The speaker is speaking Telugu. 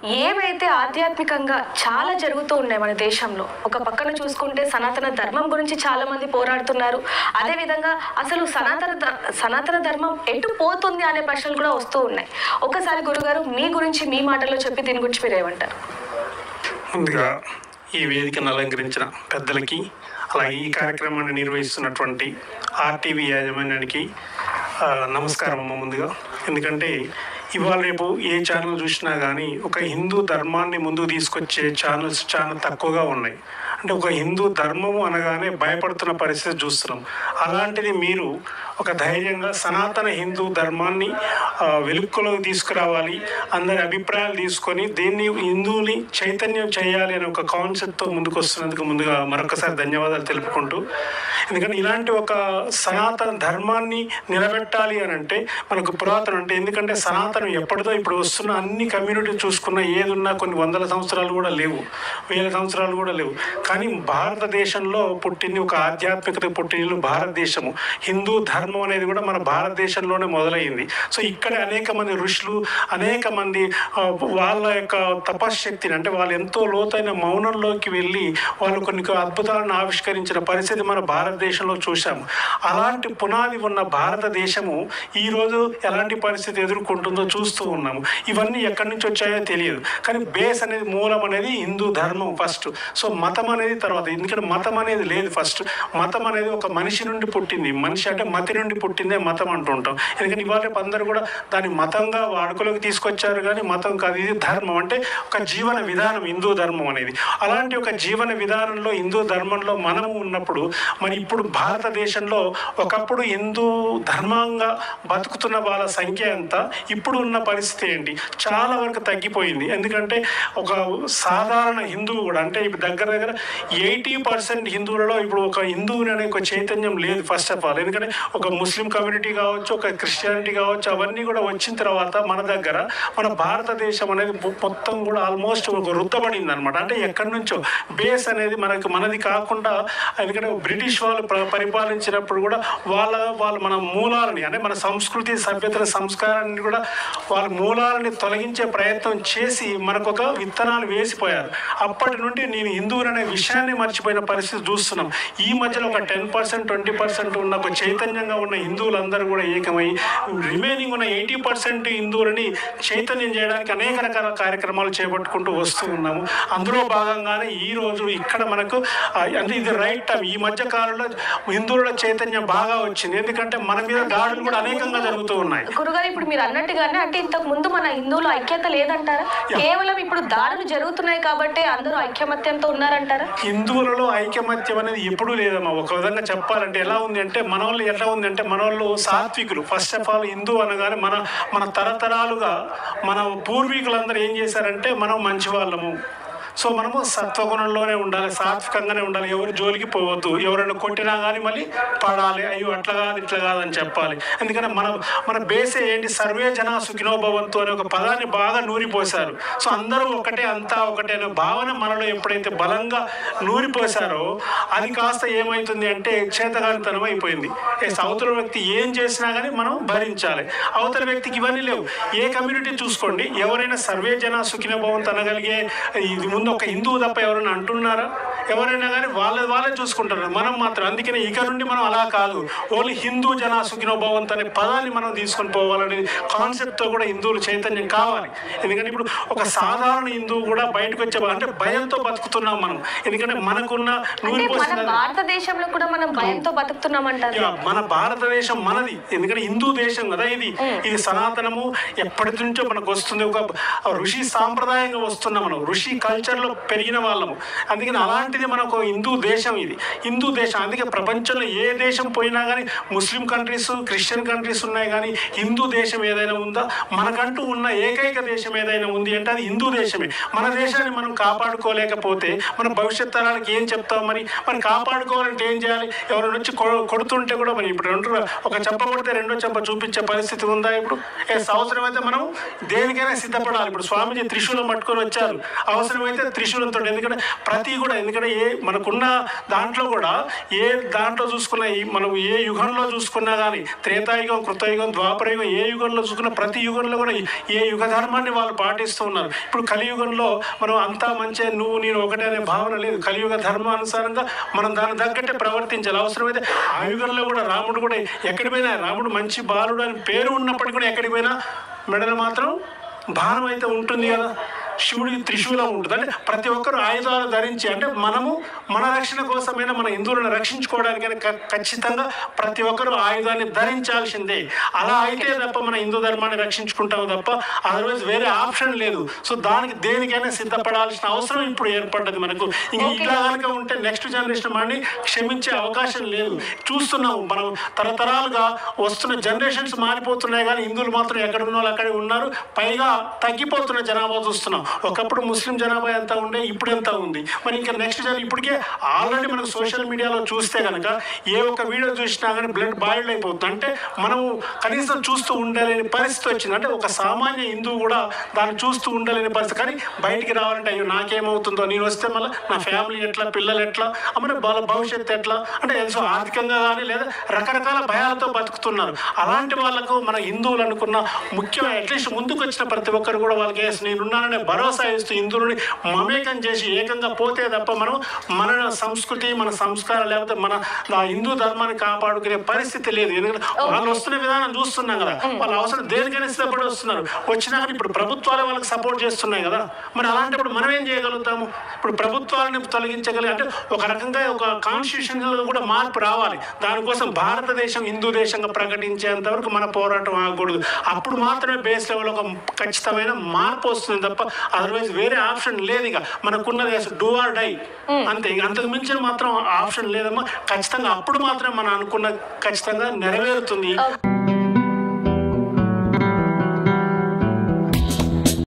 ఏవైతే ఆధ్యాత్మికంగా చాలా జరుగుతూ ఉన్నాయి మన దేశంలో. ఒక పక్కన చూసుకుంటే సనాతన ధర్మం గురించి చాలా మంది పోరాడుతున్నారు. అదేవిధంగా అసలు సనాతన ధర్మం ఎటు పోతుంది అనే ప్రశ్నలు కూడా వస్తూ ఉన్నాయి. ఒకసారి గురుగారు మీ గురించి మీ మాటల్లో చెప్పి దీని గురించి మీరు ఏమంటారు? ముందుగా ఈ వేదికను అలంకరించిన పెద్దలకి, అలాగే ఈ కార్యక్రమాన్ని నిర్వహిస్తున్నటువంటి ఆర్టీవీ యాజమాన్యానికి నమస్కారం అమ్మ ముందుగా. ఎందుకంటే ఇవాళ రేపు ఏ ఛానల్ చూసినా కానీ ఒక హిందూ ధర్మాన్ని ముందుకు తీసుకొచ్చే ఛానల్స్ చాలా తక్కువగా ఉన్నాయి. అంటే ఒక హిందూ ధర్మము అనగానే భయపడుతున్న పరిస్థితి చూస్తున్నాం. అలాంటిది మీరు ఒక ధైర్యంగా సనాతన హిందూ ధర్మాన్ని వెలుగులోకి తీసుకురావాలి, అందరి అభిప్రాయాలు తీసుకొని దీన్ని హిందువుని చైతన్యం చేయాలి అనే ఒక కాన్సెప్ట్తో ముందుకు వస్తున్నందుకు ముందుగా మరొకసారి ధన్యవాదాలు తెలుపుకుంటూ, ఎందుకంటే ఇలాంటి ఒక సనాతన ధర్మాన్ని నిలబెట్టాలి అని అంటే మనకు పురాతనం అంటే, ఎందుకంటే సనాతనం ఎప్పటిదో ఇప్పుడు వస్తున్న అన్ని కమ్యూనిటీ చూసుకున్న ఏదున్నా కొన్ని వందల సంవత్సరాలు కూడా లేవు, వేల సంవత్సరాలు కూడా లేవు. కానీ భారతదేశంలో పుట్టింది ఒక ఆధ్యాత్మికత పుట్టిన భారతదేశము. హిందూ ధర్మం అనేది కూడా మన భారతదేశంలోనే మొదలైంది. సో ఇక్కడ అనేక మంది ఋషులు, అనేక మంది వాళ్ళ యొక్క తపశ్శక్తిని, అంటే వాళ్ళు ఎంతో లోతైన మౌనంలోకి వెళ్ళి వాళ్ళు కొన్ని అద్భుతాలను ఆవిష్కరించిన పరిస్థితి మన భారతదేశంలో చూసాము. అలాంటి పునాది ఉన్న భారతదేశము ఈరోజు ఎలాంటి పరిస్థితి ఎదుర్కొంటుందో చూస్తూ ఉన్నాము. ఇవన్నీ ఎక్కడి నుంచి వచ్చాయో తెలియదు, కానీ బేస్ అనేది, మూలం అనేది హిందూ ధర్మం ఫస్ట్. సో మతం అనేది తర్వాత, ఎందుకంటే మతం అనేది లేదు ఫస్ట్. మతం అనేది ఒక మనిషి నుండి పుట్టింది. మనిషి అంటే మతి నుండి పుట్టిందే మతం అంటుంటాం. ఎందుకంటే ఇవాళ అందరూ కూడా దాన్ని మతంగా వాడుకలోకి తీసుకొచ్చారు, కానీ మతం కాదు, ఇది ధర్మం. అంటే ఒక జీవన విధానం హిందూ ధర్మం అనేది. అలాంటి ఒక జీవన విధానంలో హిందూ ధర్మంలో మనము ఉన్నప్పుడు, మరి ఇప్పుడు భారతదేశంలో ఒకప్పుడు హిందూ ధర్మంగా బతుకుతున్న వాళ్ళ సంఖ్య ఎంత, ఇప్పుడు ఉన్న పరిస్థితి ఏంటి? చాలా వరకు తగ్గిపోయింది. ఎందుకంటే ఒక సాధారణ హిందువు కూడా, అంటే ఇప్పుడు దగ్గర 80% హిందువులలో ఇప్పుడు ఒక హిందువుని అనే ఒక చైతన్యం లేదు ఫస్ట్ ఆఫ్ ఆల్. ఎందుకంటే ఒక ముస్లిం కమ్యూనిటీ కావచ్చు, ఒక క్రిస్టియానిటీ కావచ్చు, అవన్నీ కూడా వచ్చిన తర్వాత మన దగ్గర మన భారతదేశం అనేది మొత్తం కూడా ఆల్మోస్ట్ ఒక రుద్దబడింది అనమాట. అంటే ఎక్కడి నుంచో బేస్ అనేది మనది కాకుండా, ఎందుకంటే బ్రిటిష్ వాళ్ళు పరిపాలించినప్పుడు కూడా వాళ్ళ మన మూలాలని, అంటే మన సంస్కృతి సభ్యతల సంస్కారాన్ని కూడా వాళ్ళ మూలాలని తొలగించే ప్రయత్నం చేసి మనకు ఒక విత్తనాలు వేసిపోయారు. అప్పటి నుండి నేను హిందువులు అనే విషయాన్ని మర్చిపోయిన పరిస్థితి చూస్తున్నాం. ఈ మధ్యలో ఒక 10%, 20% ఉన్న ఒక చైతన్యంగా ఉన్న హిందువులందరూ కూడా ఏకమై రిమైనింగ్ ఉన్న 80% హిందువులని చైతన్యం చేయడానికి అనేక రకాల కార్యక్రమాలు చేపట్టుకుంటూ వస్తూ ఉన్నాము. అందులో భాగంగానే ఈరోజు ఇక్కడ మనకు అంటే ఇది రైట్ టైం. ఈ మధ్య కాలంలో హిందువుల చైతన్యం బాగా వచ్చింది, ఎందుకంటే మన మీద దాడులు కూడా అనేకంగా జరుగుతూ ఉన్నాయి. గురుగారు, ఇప్పుడు మీరు అన్నట్టుగానే, అంటే ఇంతకు ముందు మన హిందువుల ఐక్యత లేదంటారా? కేవలం ఇప్పుడు దాడులు జరుగుతున్నాయి కాబట్టి అందరూ ఐక్యమత్యంతో ఉన్నారంటారా? హిందువులలో ఐకమత్యం అనేది ఎప్పుడూ లేదమ్మా. ఒక విధంగా చెప్పాలంటే ఎలా ఉంది అంటే, మన వాళ్ళు సాత్వికులు. ఫస్ట్ ఆఫ్ ఆల్ హిందూ అనగానే మన తరతరాలుగా మన పూర్వీకులందరూ ఏం చేశారంటే, మనం మంచి వాళ్ళము, సో మనము సత్వగుణంలోనే ఉండాలి, సాత్వికంగానే ఉండాలి, ఎవరు జోలికి పోవద్దు, ఎవరైనా కొట్టినా కానీ మళ్ళీ పడాలి, అయ్యో అట్లా కాదు ఇట్లా కాదని చెప్పాలి. ఎందుకంటే మన బేసే ఏంటి, సర్వే జన సుఖినో భవంతు అనే ఒక పదాన్ని బాగా నూరిపోశారు. సో అందరూ ఒకటే, అంతా ఒకటే అనే భావన మనలో ఎప్పుడైతే బలంగా నూరిపోశారో అది కాస్త ఏమవుతుంది అంటే చేతగానితనం అయిపోయింది. అవతల వ్యక్తి ఏం చేసినా కానీ మనం భరించాలి. అవతల వ్యక్తికి ఇవన్నీ లేవు. ఏ కమ్యూనిటీ చూసుకోండి, ఎవరైనా సర్వే జన సుఖినో భవంతు అనగలిగే ఇది ముందు ఒక హిందువు తప్ప ఎవరైనా అంటున్నారా? ఎవరైనా కానీ వాళ్ళే చూసుకుంటున్నారు. మనం మాత్రం, అందుకనే ఇక నుండి మనం అలా కాదు, ఓన్లీ హిందూ జన సుఖినో భవంతు అనే పదాన్ని మనం తీసుకొని పోవాలనే కాన్సెప్ట్తో కూడా హిందువులు చైతన్యం కావాలి. ఎందుకంటే ఇప్పుడు ఒక సాధారణ హిందువు కూడా బయటకు వచ్చే, అంటే భయంతో బతుకుతున్నాం మనం. ఎందుకంటే మనకున్న భారతదేశంలో కూడా మనం భయంతో బతుకుతున్నామంటారు. మన భారతదేశం మనది, ఎందుకంటే హిందూ దేశం కదా ఇది సనాతనము ఎప్పటి నుంచో మనకు వస్తుంది. ఒక ఋషి సాంప్రదాయంగా వస్తున్నాం, మనం ఋషి కల్చర్లో పెరిగిన వాళ్ళము. అందుకని అలాంటిది మనకు హిందూ దేశం, ఇది హిందూ దేశం. అందుకే ప్రపంచంలో ఏ దేశం పోయినా కానీ, ముస్లిం కంట్రీస్, క్రిస్టియన్ కంట్రీస్ ఉన్నాయి, కానీ హిందూ దేశం ఏదైనా ఉందా? మనకంటూ ఉన్న ఏకైక దేశం ఏదైనా ఉంది అంటే అది హిందూ దేశమే. మన దేశాన్ని మనం కాపాడుకోలేకపోతే మన భవిష్యత్ తరాలకు ఏం చెప్తాం? మరి కాపాడుకోవాలంటే ఏం చేయాలి? ఎవరి నుంచి కొడుతుంటే కూడా మరి ఇప్పుడు ఒక చెంప కొడితే రెండో చెంప చూపించే పరిస్థితి ఉందా? ఇప్పుడు అవసరమైతే మనం దేనికైనా సిద్ధపడాలి. ఇప్పుడు స్వామీజీ త్రిశూలం పట్టుకొని వచ్చారు, అవసరమైతే త్రిశూలంతో. ఎందుకంటే ఎందుకంటే మనకున్న దాంట్లో కూడా దాంట్లో చూసుకున్న మనం ఏ యుగంలో చూసుకున్నా కానీ త్రేతాయుగం, కృతయుగం, ద్వాపరయుగం, ఏ యుగంలో చూసుకున్న ప్రతి యుగంలో కూడా ఏ యుగ ధర్మాన్ని వాళ్ళు పాటిస్తూ ఉన్నారు. ఇప్పుడు కలియుగంలో మనం అంతా మంచిగా నువ్వు నేను ఒకటే అనే భావన లేదు. కలియుగ ధర్మానుసారంగా మనం దానికి తగ్గట్టే ప్రవర్తించాలి. అవసరమైతే ఆ యుగంలో కూడా రాముడు కూడా ఎక్కడికి పోయినా, రాముడు మంచి బాలుడు అని పేరు ఉన్నప్పటికీ కూడా ఎక్కడికి పోయినా మెడలు మాత్రం బాణం అయితే ఉంటుంది కదా, శివుడికి త్రిశూలం ఉంటుంది. అంటే ప్రతి ఒక్కరు ఆయుధాలు ధరించి, అంటే మనము మన రక్షణ కోసమైనా మన హిందువులను రక్షించుకోవడానికైనా ఖచ్చితంగా ప్రతి ఒక్కరు ఆయుధాన్ని ధరించాల్సిందే. అలా అయితే తప్ప మన హిందూ ధర్మాన్ని రక్షించుకుంటాము తప్ప అదర్వైజ్ వేరే ఆప్షన్ లేదు. సో దానికి దేనికైనా సిద్ధపడాల్సిన అవసరం ఇప్పుడు ఏర్పడ్డది మనకు. ఇంకా ఇట్లా కనుక ఉంటే నెక్స్ట్ జనరేషన్ మనని క్షమించే అవకాశం లేదు. చూస్తున్నాము మనం తరతరాలుగా వస్తున్న జనరేషన్స్ మారిపోతున్నాయి, కానీ హిందువులు మాత్రం ఎక్కడ ఉన్న వాళ్ళు అక్కడే ఉన్నారు. పైగా తగ్గిపోతున్న జనాభా చూస్తున్నాం. ఒకప్పుడు ముస్లిం జనాభా ఎంత ఉండే, ఇప్పుడు ఎంత ఉంది. మరి ఇంకా నెక్స్ట్ ఇప్పటికే ఆల్రెడీ మనకు సోషల్ మీడియాలో చూస్తే కనుక ఏ ఒక్క వీడియో చూసినా కానీ బ్లడ్ బాయిల్డ్ అయిపోతుంది. అంటే మనం కనీసం చూస్తూ ఉండలేని పరిస్థితి వచ్చింది. అంటే ఒక సామాన్య హిందువు కూడా దాన్ని చూస్తూ ఉండలేని పరిస్థితి. కానీ బయటికి రావాలంటే అయ్యో నాకేమవుతుందో, నేను వస్తే మళ్ళీ నా ఫ్యామిలీ ఎట్లా, పిల్లలు ఎట్లా, మన వాళ్ళ భవిష్యత్తు ఎట్లా, అంటే ఎంతో ఆర్థికంగా కానీ లేదా రకరకాల భయాలతో బతుకుతున్నారు. అలాంటి వాళ్ళకు మన హిందువులు అనుకున్న ముఖ్యమైన అట్లీస్ట్ ముందుకు వచ్చిన ప్రతి ఒక్కరు కూడా వాళ్ళకి నేనున్నాననే భరోసా ఇస్తూ హిందువులని మమేకం చేసి ఏకంగా పోతే తప్ప మనం మన సంస్కృతి, మన సంస్కారం లేకపోతే మన హిందూ ధర్మాన్ని కాపాడుకునే పరిస్థితి లేదు. ఎందుకంటే వాళ్ళు వస్తున్న విధానం చూస్తున్నాం కదా, వాళ్ళ అవసరం దేనికైనా సిద్ధపడి వస్తున్నారు. వచ్చినా కానీ ఇప్పుడు ప్రభుత్వాలు వాళ్ళకి సపోర్ట్ చేస్తున్నాయి కదా, మరి అలాంటప్పుడు మనం ఏం చేయగలుగుతాము? ఇప్పుడు ప్రభుత్వాలని తొలగించగలిగి అంటే ఒక రకంగా ఒక కాన్స్టిట్యూషన్లో కూడా మార్పు రావాలి. దానికోసం భారతదేశం హిందూ దేశంగా ప్రకటించేంత వరకు మన పోరాటం ఆగకూడదు. అప్పుడు మాత్రమే బేస్ లెవెల్ ఒక ఖచ్చితమైన మార్పు వస్తుంది తప్ప అదర్వైజ్ వేరే ఆప్షన్ లేదు. ఇక మనకున్నది డూ ఆర్ డై అంతే. అంతకు మించిన మాత్రం ఆప్షన్ లేదమ్మా. ఖచ్చితంగా అప్పుడు మాత్రమే మనం అనుకున్న ఖచ్చితంగా నెరవేరుతుంది.